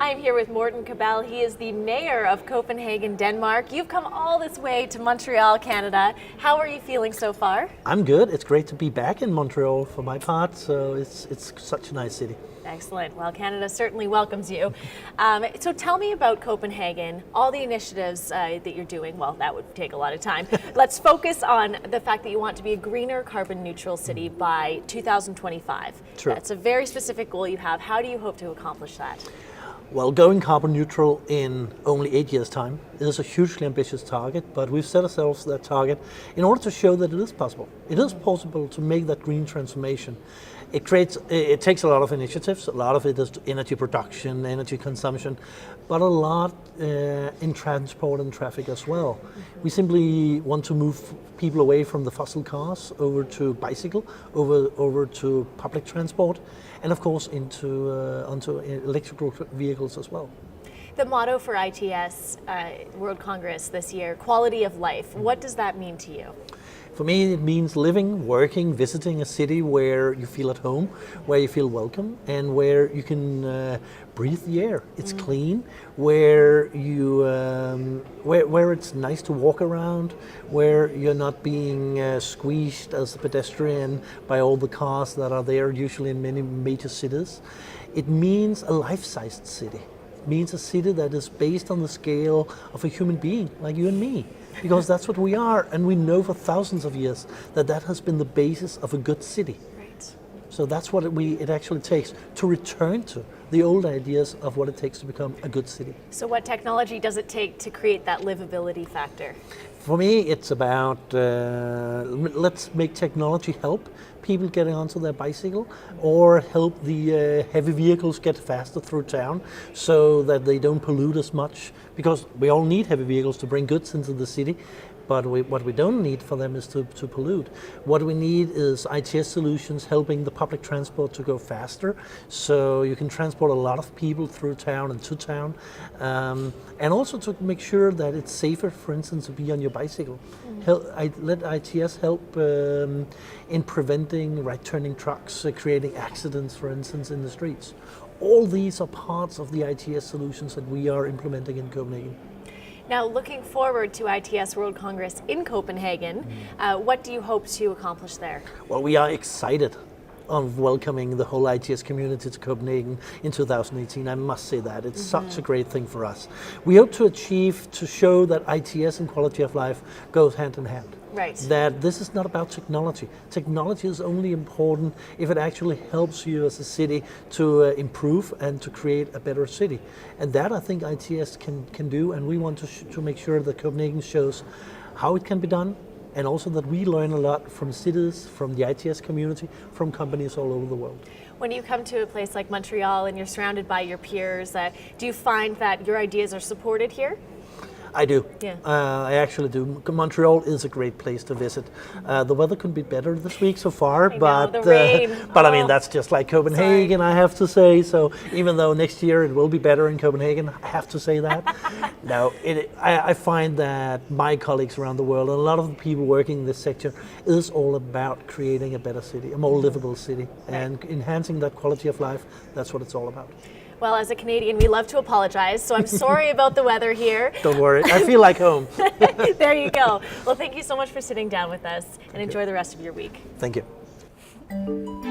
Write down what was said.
I'm here with Morten Kabell. He is the mayor of Copenhagen, Denmark. You've come all this way to Montreal, Canada. How are you feeling so far? I'm good. It's great to be back in Montreal for my part, so it's such a nice city. Excellent. Well, Canada certainly welcomes you. So tell me about Copenhagen, all the initiatives that you're doing. Well, that would take a lot of time. Let's focus on the fact that you want to be a greener, carbon neutral city by 2025. True. That's a very specific goal you have. How do you hope to accomplish that? Well, going carbon neutral in only 8 years' time is a hugely ambitious target, but we've set ourselves that target in order to show that it is possible. It is possible to make that green transformation. It takes a lot of initiatives. A lot of it is energy production, energy consumption, but a lot in transport and traffic as well. We simply want to move people away from the fossil cars over to bicycle, over to public transport, and of course onto electrical vehicles as well. The motto for ITS World Congress this year, quality of life. What does that mean to you? For me, it means living, working, visiting a city where you feel at home, where you feel welcome, and where you can breathe the air. It's clean, where you where it's nice to walk around, where you're not being squeezed as a pedestrian by all the cars that are there, usually in many major cities. It means a life-sized city. It means a city that is based on the scale of a human being, like you and me. Because that's what we are, and we know for thousands of years that that has been the basis of a good city. Right. So that's what it actually takes to return to the old ideas of what it takes to become a good city. So what technology does it take to create that livability factor? For me, it's about let's make technology help people getting onto their bicycle, or help the heavy vehicles get faster through town so that they don't pollute as much, because we all need heavy vehicles to bring goods into the city. But what we don't need for them is to pollute. What we need is ITS solutions helping the public transport to go faster, so you can transport a lot of people through town and to town, and also to make sure that it's safer, for instance, to be on your bicycle. Let ITS help in preventing right-turning trucks, creating accidents, for instance, in the streets. All these are parts of the ITS solutions that we are implementing in Copenhagen. Now, looking forward to ITS World Congress in Copenhagen, what do you hope to accomplish there? Well, we are excited of welcoming the whole ITS community to Copenhagen in 2018. I must say that. It's such a great thing for us. We hope to show that ITS and quality of life goes hand in hand. Right. That this is not about technology. Technology is only important if it actually helps you as a city to improve and to create a better city. And that I think ITS can do, and we want to make sure that Copenhagen shows how it can be done, and also that we learn a lot from cities, from the ITS community, from companies all over the world. When you come to a place like Montreal and you're surrounded by your peers, do you find that your ideas are supported here? I do. Yeah. I actually do. Montreal is a great place to visit. The weather could be better this week so far, but the rain. But I mean, that's just like Copenhagen, Sorry. I have to say. So even though next year it will be better in Copenhagen, I have to say that. No, I find that my colleagues around the world and a lot of the people working in this sector is all about creating a better city, a more livable city, and enhancing that quality of life. That's what it's all about. Well, as a Canadian, we love to apologize, so I'm sorry about the weather here. Don't worry, I feel like home. There you go. Well, thank you so much for sitting down with us, and enjoy the rest of your week. Thank you.